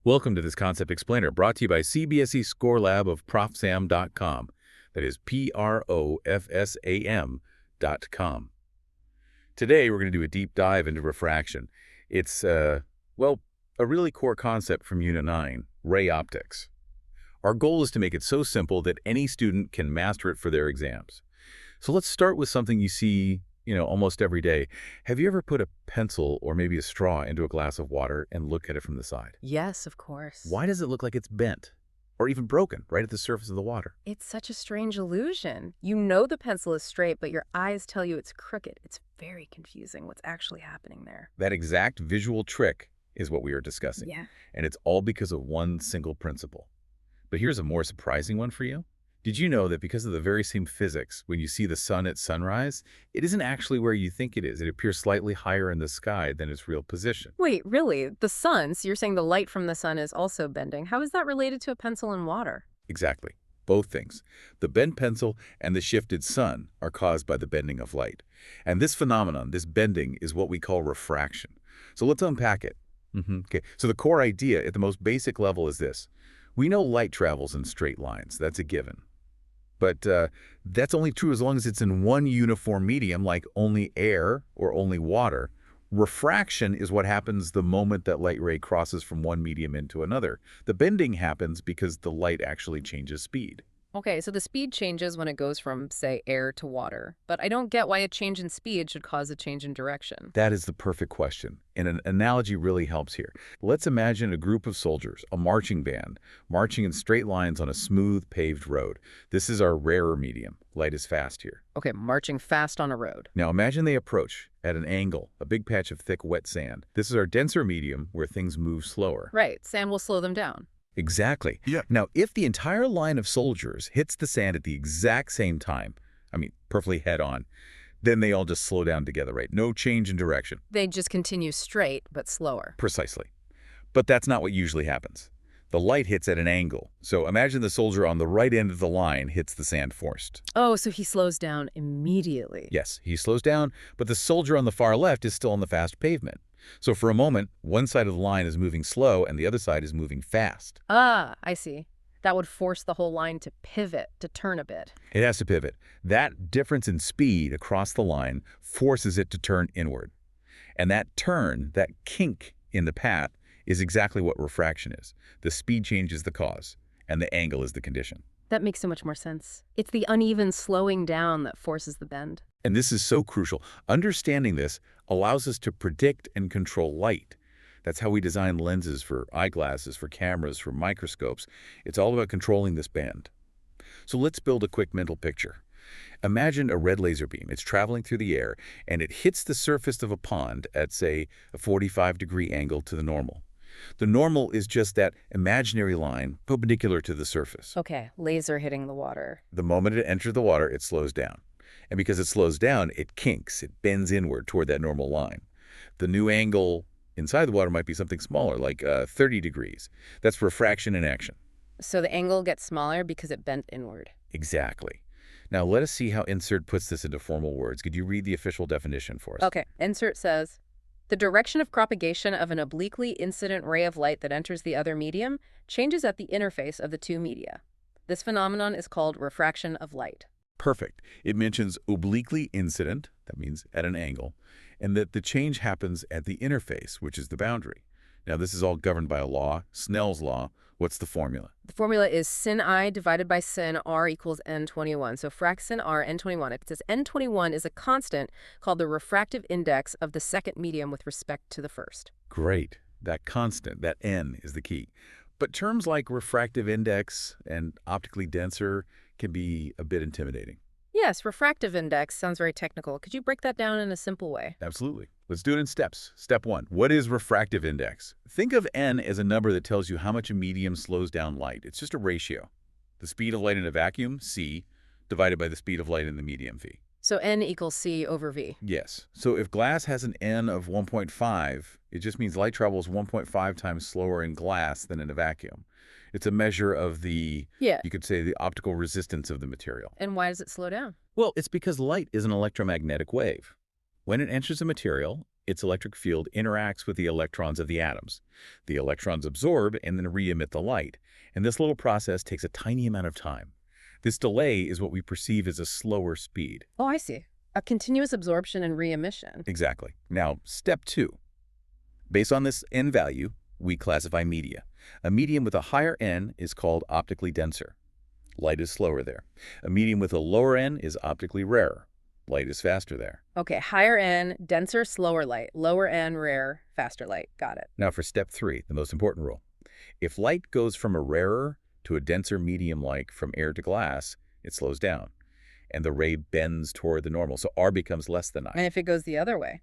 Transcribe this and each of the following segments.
Welcome to this Concept Explainer brought to you by CBSE ScoreLab of ProfSam.com. That is ProfSam.com. Today, we're going to do a deep dive into refraction. It's, well, a really core concept from Unit 9, ray optics. Our goal is to make it so simple that any student can master it for their exams. So let's start with something you see almost every day. Have you ever put a pencil or maybe a straw into a glass of water and look at it from the side? Yes, of course. Why does it look like it's bent or even broken right at the surface of the water? It's such a strange illusion. You know the pencil is straight, but your eyes tell you it's crooked. It's very confusing what's actually happening there. That exact visual trick is what we are discussing. Yeah. And it's all because of one single principle. But here's a more surprising one for you. Did you know that because of the very same physics, when you see the sun at sunrise, it isn't actually where you think it is. It appears slightly higher in the sky than its real position. Wait, really? The sun, so you're saying the light from the sun is also bending. How is that related to a pencil and water? Exactly. Both things. The bent pencil and the shifted sun are caused by the bending of light. And this phenomenon, this bending, is what we call refraction. So let's unpack it. Okay. So the core idea at the most basic level is this. We know light travels in straight lines. That's a given. But that's only true as long as it's in one uniform medium, like only air or only water. Refraction is what happens the moment that light ray crosses from one medium into another. The bending happens because the light actually changes speed. Okay, so the speed changes when it goes from, say, air to water. But I don't get why a change in speed should cause a change in direction. That is the perfect question, and an analogy really helps here. Let's imagine a group of soldiers, a marching band, marching in straight lines on a smooth, paved road. This is our rarer medium. Light is fast here. Okay, marching fast on a road. Now imagine they approach at an angle, a big patch of thick, wet sand. This is our denser medium where things move slower. Right, sand will slow them down. Exactly. Yeah. Now, if the entire line of soldiers hits the sand at the exact same time, perfectly head-on, then they all just slow down together, right? No change in direction. They just continue straight, but slower. Precisely. But that's not what usually happens. The light hits at an angle. So imagine the soldier on the right end of the line hits the sand first. Oh, so he slows down immediately. Yes, he slows down, but the soldier on the far left is still on the fast pavement. So for a moment, one side of the line is moving slow and the other side is moving fast. Ah, I see. That would force the whole line to pivot, to turn a bit. It has to pivot. That difference in speed across the line forces it to turn inward. And that turn, that kink in the path, is exactly what refraction is. The speed change is the cause, and the angle is the condition. That makes so much more sense. It's the uneven slowing down that forces the bend. And this is so crucial. Understanding this allows us to predict and control light. That's how we design lenses for eyeglasses, for cameras, for microscopes. It's all about controlling this bend. So let's build a quick mental picture. Imagine a red laser beam. It's traveling through the air, and it hits the surface of a pond at, say, a 45-degree angle to the normal. The normal is just that imaginary line perpendicular to the surface. Okay, laser hitting the water. The moment it enters the water, it slows down. And because it slows down, it kinks, it bends inward toward that normal line. The new angle inside the water might be something smaller, like 30 degrees. That's refraction in action. So the angle gets smaller because it bent inward. Exactly. Now let us see how Insert puts this into formal words. Could you read the official definition for us? Okay, Insert says, the direction of propagation of an obliquely incident ray of light that enters the other medium changes at the interface of the two media. This phenomenon is called refraction of light. Perfect. It mentions obliquely incident, that means at an angle, and that the change happens at the interface, which is the boundary. Now, this is all governed by a law, Snell's law. What's the formula? The formula is sin I divided by sin R equals N21. So frac sin R, N21. It says N21 is a constant called the refractive index of the second medium with respect to the first. Great. That constant, that N, is the key. But terms like refractive index and optically denser can be a bit intimidating. Yes, refractive index sounds very technical. Could you break that down in a simple way? Absolutely. Let's do it in steps. Step 1. What is refractive index? Think of N as a number that tells you how much a medium slows down light. It's just a ratio. The speed of light in a vacuum, c, divided by the speed of light in the medium, v. So N equals C over V. Yes. So if glass has an N of 1.5, it just means light travels 1.5 times slower in glass than in a vacuum. It's a measure of the, you could say, the optical resistance of the material. And why does it slow down? Well, it's because light is an electromagnetic wave. When it enters a material, Its electric field interacts with the electrons of the atoms. The electrons absorb and then re-emit the light, and this little process takes a tiny amount of time. This delay is what we perceive as a slower speed. Oh, I see. A continuous absorption and re-emission. Exactly. Now, step 2. Based on this n value, we classify media. A medium with a higher n is called optically denser. Light is slower there. A medium with a lower n is optically rarer. Light is faster there. Okay, higher N, denser, slower light. Lower N, rare, faster light. Got it. Now for step 3, the most important rule. If light goes from a rarer to a denser medium like from air to glass, it slows down, and the ray bends toward the normal, so R becomes less than I. And if it goes the other way,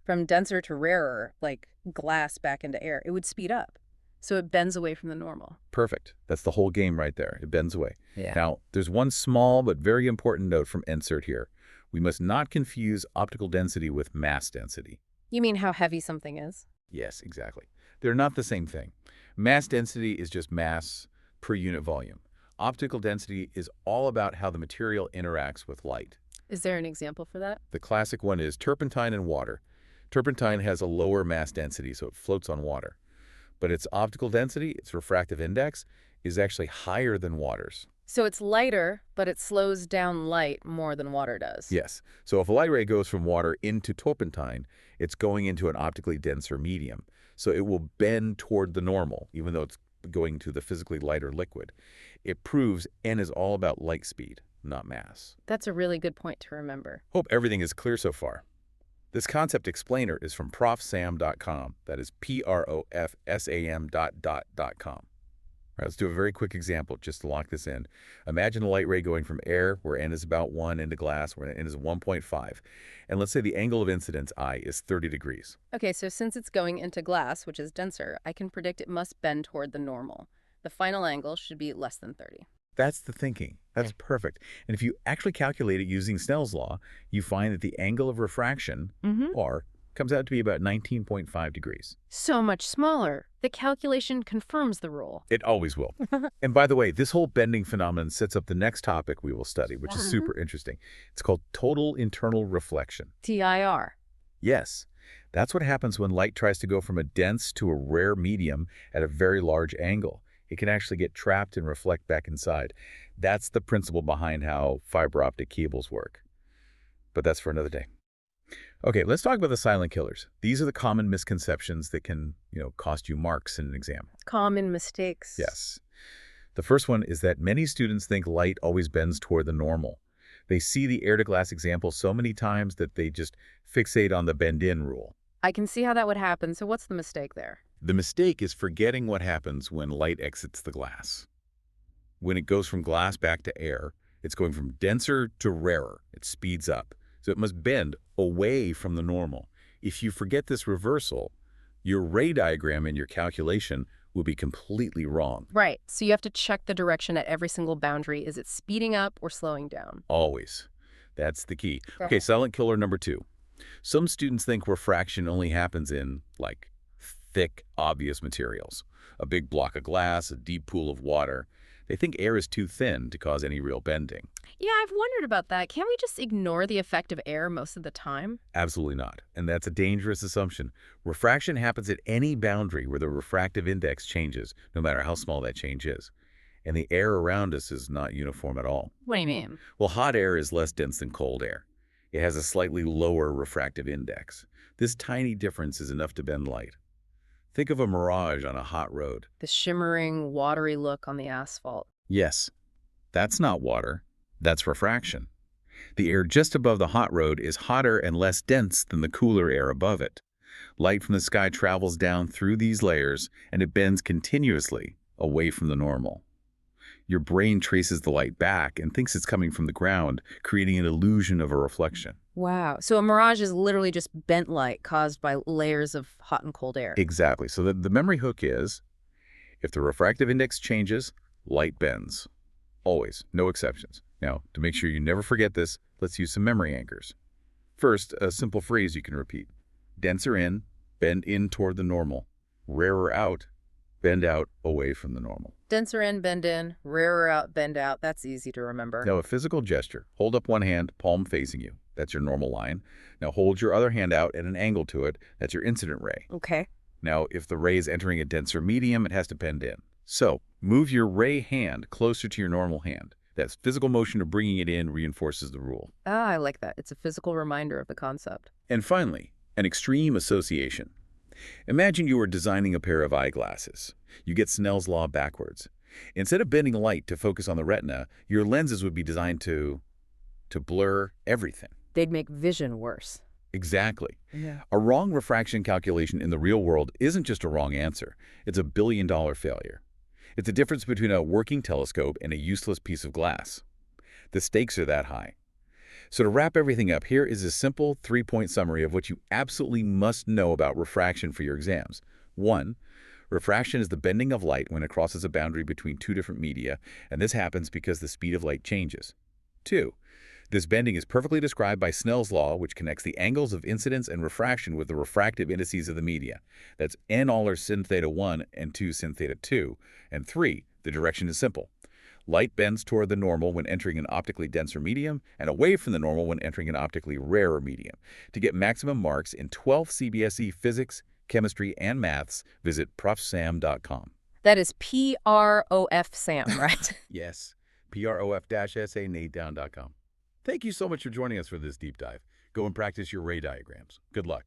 from denser to rarer, like glass back into air, it would speed up. So it bends away from the normal. Perfect. That's the whole game right there. It bends away. Yeah. Now, there's one small but very important note from insert here. We must not confuse optical density with mass density. You mean how heavy something is? Yes, exactly. They're not the same thing. Mass density is just mass per unit volume. Optical density is all about how the material interacts with light. Is there an example for that? The classic one is turpentine and water. Turpentine has a lower mass density, so it floats on water. But its optical density, its refractive index, is actually higher than water's. So it's lighter, but it slows down light more than water does. Yes. So if a light ray goes from water into turpentine, it's going into an optically denser medium. So it will bend toward the normal, even though it's going to the physically lighter liquid. It proves N is all about light speed, not mass. That's a really good point to remember. Hope everything is clear so far. This concept explainer is from ProfSam.com. That is ProfSam.com. All right, let's do a very quick example just to lock this in. Imagine a light ray going from air, where N is about 1, into glass, where N is 1.5. And let's say the angle of incidence, I, is 30 degrees. Okay, so since it's going into glass, which is denser, I can predict it must bend toward the normal. The final angle should be less than 30. That's the thinking. That's perfect. And if you actually calculate it using Snell's law, you find that the angle of refraction, R, comes out to be about 19.5 degrees. So much smaller. The calculation confirms the rule. It always will. And by the way, this whole bending phenomenon sets up the next topic we will study, which is super interesting. It's called total internal reflection. TIR. Yes, that's what happens when light tries to go from a dense to a rare medium at a very large angle. It can actually get trapped and reflect back inside. That's the principle behind how fiber optic cables work. But that's for another day. Okay, let's talk about the silent killers. These are the common misconceptions that can, cost you marks in an exam. Common mistakes. Yes. The first one is that many students think light always bends toward the normal. They see the air-to-glass example so many times that they just fixate on the bend-in rule. I can see how that would happen, so what's the mistake there? The mistake is forgetting what happens when light exits the glass. When it goes from glass back to air, it's going from denser to rarer. It speeds up. So it must bend away from the normal. If you forget this reversal, your ray diagram and your calculation will be completely wrong. Right. So you have to check the direction at every single boundary. Is it speeding up or slowing down? Always. That's the key. Okay, silent killer number 2. Some students think refraction only happens in, thick, obvious materials. A big block of glass, a deep pool of water. They think air is too thin to cause any real bending. Yeah, I've wondered about that. Can't we just ignore the effect of air most of the time? Absolutely not. And that's a dangerous assumption. Refraction happens at any boundary where the refractive index changes, no matter how small that change is. And the air around us is not uniform at all. What do you mean? Well, hot air is less dense than cold air. It has a slightly lower refractive index. This tiny difference is enough to bend light. Think of a mirage on a hot road. The shimmering, watery look on the asphalt. Yes, that's not water. That's refraction. The air just above the hot road is hotter and less dense than the cooler air above it. Light from the sky travels down through these layers, and it bends continuously away from the normal. Your brain traces the light back and thinks it's coming from the ground, creating an illusion of a reflection. Wow. So a mirage is literally just bent light caused by layers of hot and cold air. Exactly. So the memory hook is, if the refractive index changes, light bends. Always. No exceptions. Now, to make sure you never forget this, let's use some memory anchors. First, a simple phrase you can repeat. Denser in, bend in toward the normal. Rarer out, Bend out away from the normal. Denser in, bend in. Rarer out, bend out. That's easy to remember. Now, a physical gesture. Hold up one hand, palm facing you. That's your normal line. Now, hold your other hand out at an angle to it. That's your incident ray. Okay. Now, if the ray is entering a denser medium, it has to bend in. So, move your ray hand closer to your normal hand. That physical motion of bringing it in reinforces the rule. Ah, I like that. It's a physical reminder of the concept. And finally, an extreme association. Imagine you were designing a pair of eyeglasses. You get Snell's law backwards. Instead of bending light to focus on the retina, your lenses would be designed to blur everything. They'd make vision worse. Exactly. Yeah. A wrong refraction calculation in the real world isn't just a wrong answer. It's a billion-dollar failure. It's the difference between a working telescope and a useless piece of glass. The stakes are that high. So to wrap everything up, here is a simple three-point summary of what you absolutely must know about refraction for your exams. 1. Refraction is the bending of light when it crosses a boundary between two different media, and this happens because the speed of light changes. 2. This bending is perfectly described by Snell's law, which connects the angles of incidence and refraction with the refractive indices of the media. That's n all sin theta 1 and 2 sin theta 2. And 3, the direction is simple. Light bends toward the normal when entering an optically denser medium and away from the normal when entering an optically rarer medium. To get maximum marks in 12 CBSE physics, chemistry, and maths, visit ProfSam.com. That is ProfSam, right? Yes, PROF-SA nadedown.com. Thank you so much for joining us for this deep dive. Go and practice your ray diagrams. Good luck.